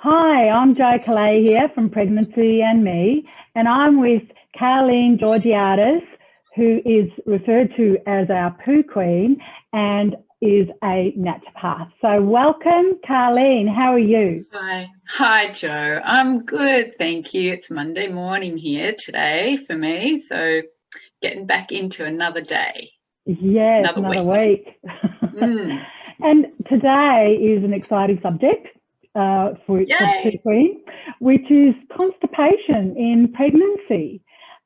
Hi, I'm Jo Calais here from Pregnancy and Me, and I'm with Carleen Georgiades, who is referred to as our poo queen and is a naturopath. So welcome, Carleen. How are you? Hi, Joe. I'm good, thank you. It's Monday morning here today for me, so getting back into another day, Yes, another another week. week. Mm, And today is an exciting subject for the poo yay! queen, which is constipation in pregnancy.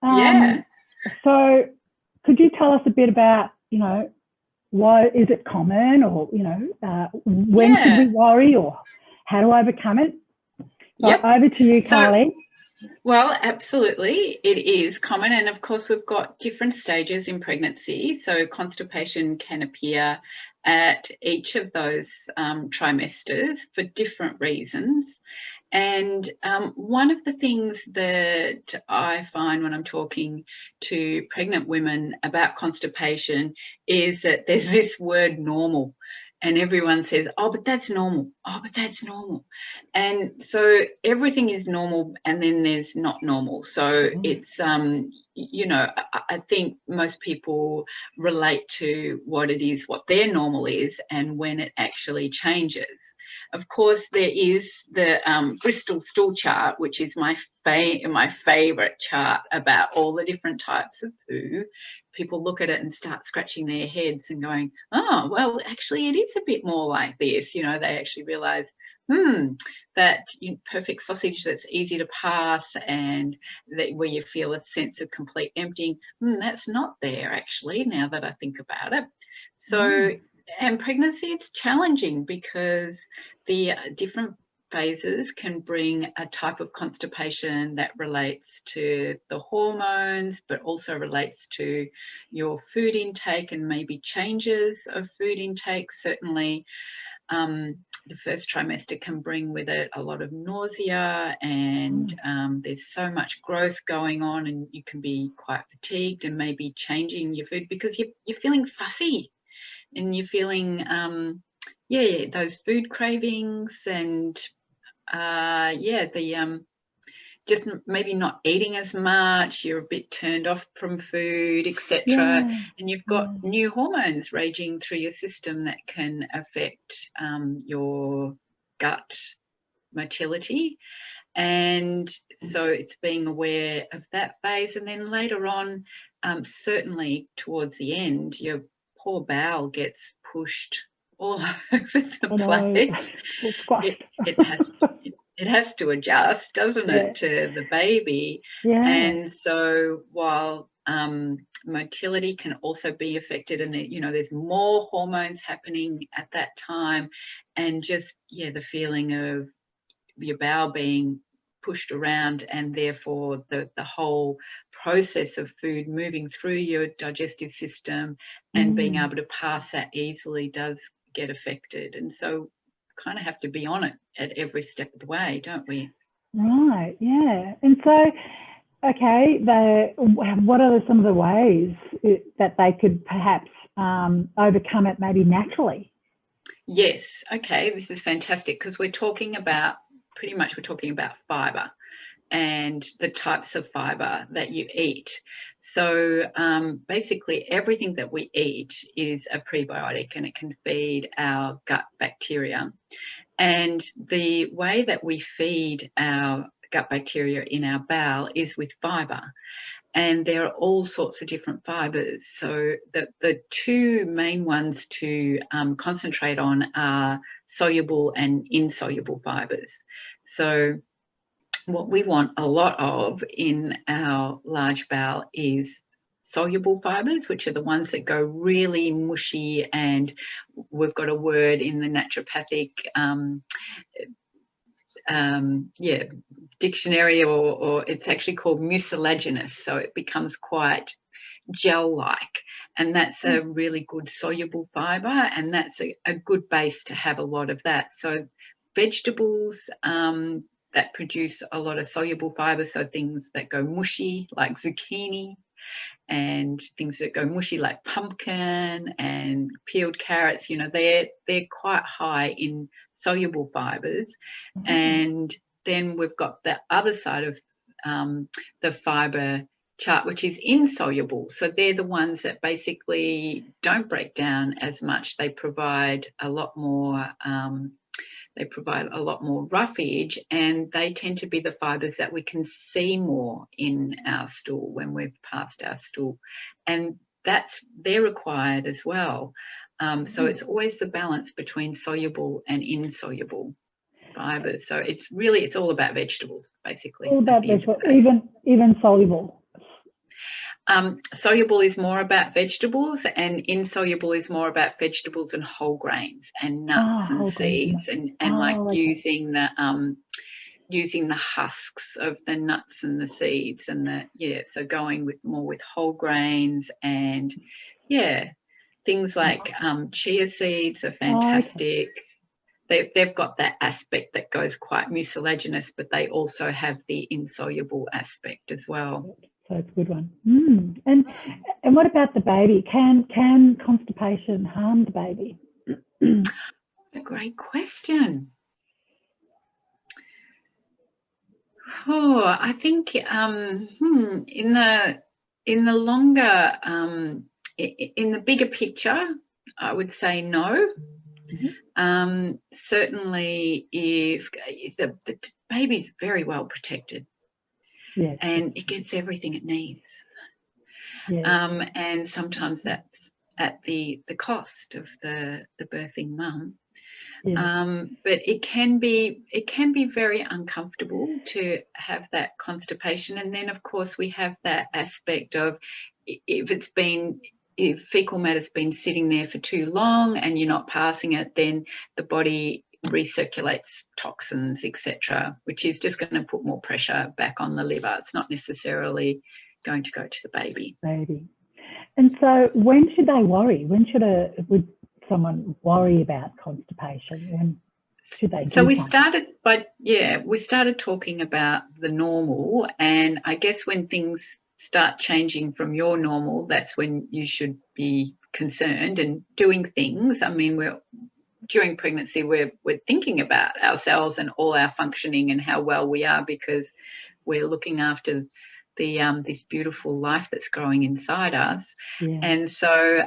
Yeah, Um, so could you tell us a bit about, why is it common, or when should we yeah, worry, or how to overcome it? So yep. over to you, So, Carly. well, absolutely, it is common, and of course, we've got different stages in pregnancy. So, constipation can appear at each of those trimesters for different reasons. And one of the things that I find when I'm talking to pregnant women about constipation is that there's this word normal, and everyone says, oh, but that's normal. Oh, but that's normal. And so everything is normal, and then there's not normal. So it's, I think most people relate to what it is, what their normal is, and when it actually changes. Of course, there is the Bristol stool chart, which is my favourite chart about all the different types of poo. People look at it and start scratching their heads and going, oh, well, actually, it is a bit more like this. They actually realise, that perfect sausage that's easy to pass and that where you feel a sense of complete emptying, that's not there actually, now that I think about it. So, Mm. and pregnancy, it's challenging because the different phases can bring a type of constipation that relates to the hormones, but also relates to your food intake and maybe changes of food intake. Certainly, the first trimester can bring with it a lot of nausea, and there's so much growth going on, and you can be quite fatigued and maybe changing your food because you're feeling fussy and you're feeling those food cravings and the just maybe not eating as much, you're a bit turned off from food, etc. Yeah, And you've got yeah. new hormones raging through your system that can affect your gut motility. And so it's being aware of that phase. And then later on, certainly towards the end, your poor bowel gets pushed all over the I know. place. It's squashed. It has to adjust, doesn't Yeah, it, to the baby? yeah. And so while motility can also be affected, and there's more hormones happening at that time, and just the feeling of your bowel being pushed around, and therefore the whole process of food moving through your digestive system and being Mm. able to pass that easily does get affected. And so kind of have to be on it at every step of the way, don't we? Right, yeah. And so, okay, what are some of the ways that they could perhaps overcome it maybe naturally? Yes. Okay, this is fantastic because we're talking about fiber and the types of fiber that you eat. So basically, everything that we eat is a prebiotic, and it can feed our gut bacteria. And the way that we feed our gut bacteria in our bowel is with fiber. And there are all sorts of different fibers. So the two main ones to concentrate on are soluble and insoluble fibers. So what we want a lot of in our large bowel is soluble fibers, which are the ones that go really mushy, and we've got a word in the naturopathic dictionary, or it's actually called mucilaginous, so it becomes quite gel-like, and that's a really good soluble fiber, and that's a good base to have a lot of that. So vegetables that produce a lot of soluble fiber, so things that go mushy like zucchini, and things that go mushy like pumpkin and peeled carrots, they're quite high in soluble fibres, and then we've got the other side of the fibre chart, which is insoluble. So they're the ones that basically don't break down as much. They provide a lot more. They provide a lot more roughage, and they tend to be the fibres that we can see more in our stool when we've passed our stool, and they're required as well. So it's always the balance between soluble and insoluble fibres. So it's all about vegetables, basically. All about vegetables, even soluble. Soluble is more about vegetables, and insoluble is more about vegetables and whole grains and nuts and seeds, and using the husks of the nuts and the seeds, and so going with more with whole grains, and things like chia seeds are fantastic. They've got that aspect that goes quite mucilaginous, but they also have the insoluble aspect as well. So it's a good one. And what about the baby? Can constipation harm the baby? A great question. Oh, I think in the longer in the bigger picture, I would say no. Certainly, if the baby's very well protected. Yes. And it gets everything it needs. Yes. And sometimes that's at the cost of the birthing mum. Yes. But it can be very uncomfortable to have that constipation. And then of course we have that aspect of if fecal matter's been sitting there for too long and you're not passing it, then the body recirculates toxins, etc., which is just going to put more pressure back on the liver. It's not necessarily going to go to the baby. And so when should they worry? When would someone worry about constipation? When should they we started talking about the normal, and I guess when things start changing from your normal, that's when you should be concerned and doing things. I mean, during pregnancy, we're thinking about ourselves and all our functioning and how well we are, because we're looking after this beautiful life that's growing inside us. Yeah. And so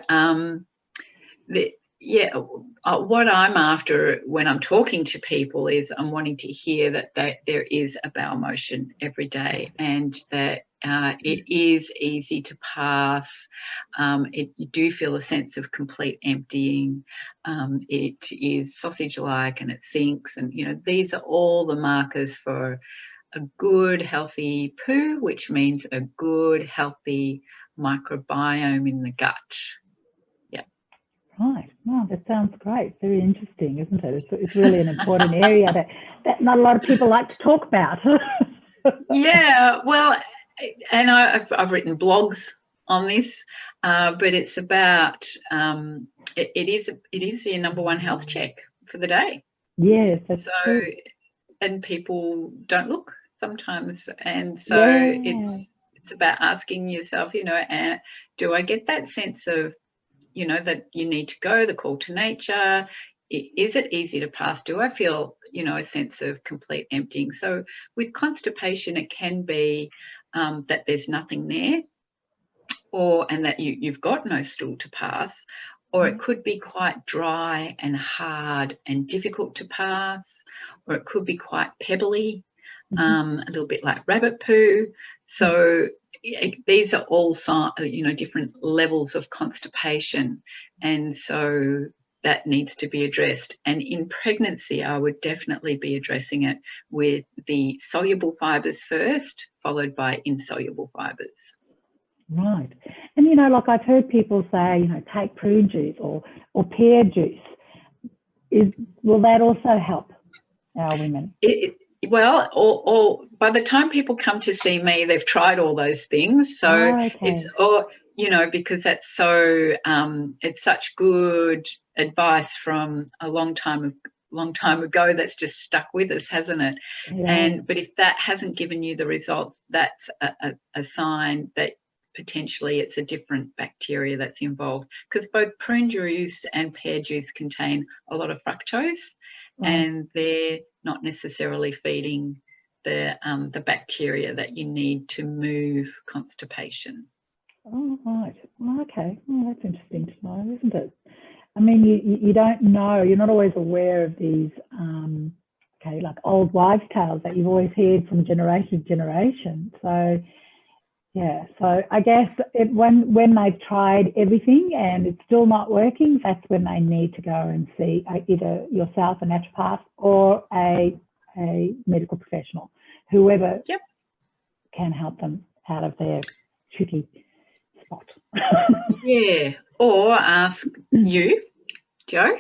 what I'm after when I'm talking to people is I'm wanting to hear that there is a bowel motion every day, and that it is easy to pass. You do feel a sense of complete emptying. It is sausage-like and it sinks, and these are all the markers for a good healthy poo, which means a good healthy microbiome in the gut. Right. Wow, that sounds great. Very interesting, isn't it? It's really an important area that not a lot of people like to talk about. Yeah, well, and I've written blogs on this, but it's about it is your number one health check for the day. Yes, that's true. And people don't look sometimes, and so it's about asking yourself, do I get that sense of that you need to go, the call to nature? Is it easy to pass? Do I feel, a sense of complete emptying? So with constipation, it can be that there's nothing there, and that you've got no stool to pass, or it could be quite dry and hard and difficult to pass, or it could be quite pebbly, a little bit like rabbit poo. So these are all different levels of constipation, and so that needs to be addressed. And in pregnancy, I would definitely be addressing it with the soluble fibres first, followed by insoluble fibres. Right. And like I've heard people say, take prune juice or pear juice. Will that also help our women? Well, or by the time people come to see me, they've tried all those things. So it's because that's so it's such good advice from a long time ago that's just stuck with us, hasn't it? Yeah. But if that hasn't given you the results, that's a sign that potentially it's a different bacteria that's involved, because both prune juice and pear juice contain a lot of fructose. and they're not necessarily feeding the bacteria that you need to move constipation. Oh, right. Okay. Well, that's interesting to know, isn't it? I mean, you don't know, you're not always aware of these, like old wives' tales that you've always heard from generation to generation. So, yeah, so I guess when they've tried everything and it's still not working, that's when they need to go and see either yourself, a naturopath, or a medical professional, whoever can help them out of their tricky spot. Yeah, or ask you, Jo.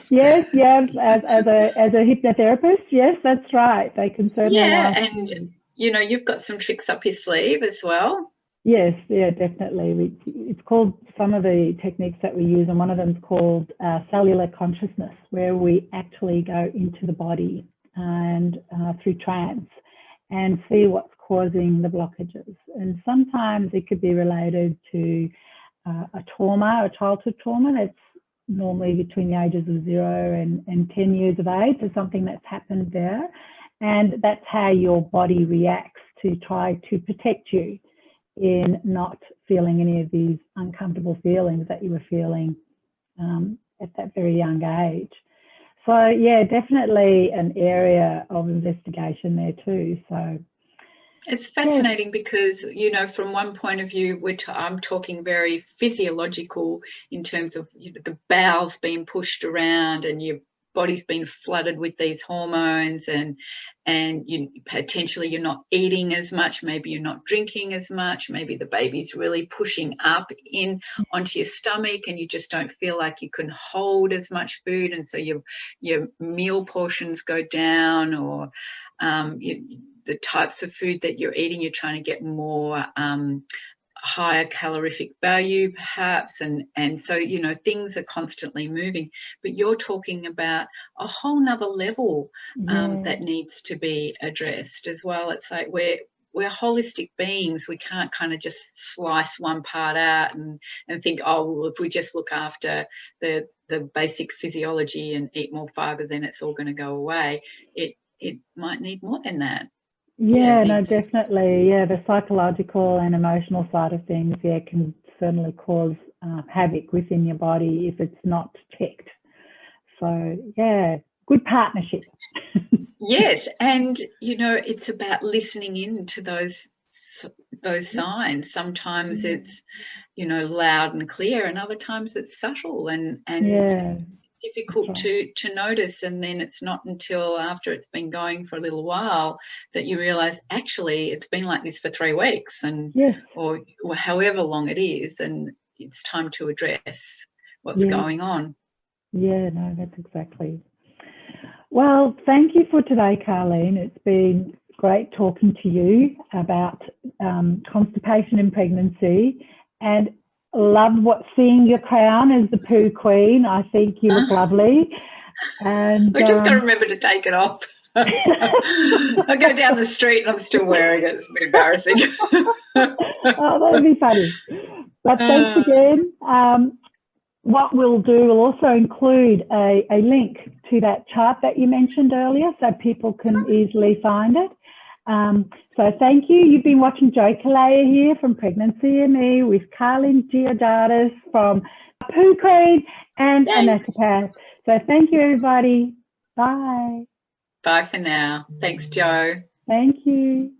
Yes, as a hypnotherapist, yes, that's right. They can certainly ask. And you've got some tricks up your sleeve as well. Yes, yeah, definitely. It's called, some of the techniques that we use, and one of them is called cellular consciousness, where we actually go into the body and through trance and see what's causing the blockages. And sometimes it could be related to a trauma, a childhood trauma that's normally between the ages of 0 and 10 years of age, or something that's happened there. And that's how your body reacts to try to protect you in not feeling any of these uncomfortable feelings that you were feeling at that very young age. So yeah, definitely an area of investigation there too. So it's fascinating because, from one point of view, I'm talking very physiological in terms of the bowels being pushed around and your body's been flooded with these hormones, and potentially you're not eating as much, maybe you're not drinking as much, maybe the baby's really pushing up in onto your stomach and you just don't feel like you can hold as much food, and so your meal portions go down, or the types of food that you're eating, you're trying to get more higher calorific value perhaps, and so things are constantly moving, but you're talking about a whole nother level that needs to be addressed as well. It's like we're holistic beings. We can't kind of just slice one part out and think, oh well, if we just look after the basic physiology and eat more fiber, then it's all going to go away. It might need more than that. Yeah, no, definitely. Yeah, the psychological and emotional side of things, can certainly cause havoc within your body if it's not checked. So, yeah, good partnership. Yes, and it's about listening in to those signs. Sometimes it's loud and clear, and other times it's subtle and difficult to notice, and then it's not until after it's been going for a little while that you realize actually it's been like this for 3 weeks or however long it is, and it's time to address what's going on. Yeah, no, that's exactly. Well, thank you for today, Carleen. It's been great talking to you about constipation in pregnancy, and love seeing your crown as the poo queen. I think you look lovely. And I just got to remember to take it off. I go down the street and I'm still wearing it. It's a bit embarrassing. Oh, that would be funny. But thanks again. What we'll do, we'll also include a link to that chart that you mentioned earlier so people can easily find it. So thank you. You've been watching Jo Kalea here from Pregnancy and Me with Carleen Georgiadis from Poo Queen and a naturopath. So thank you, everybody. Bye. Bye for now. Thanks, Jo. Thank you.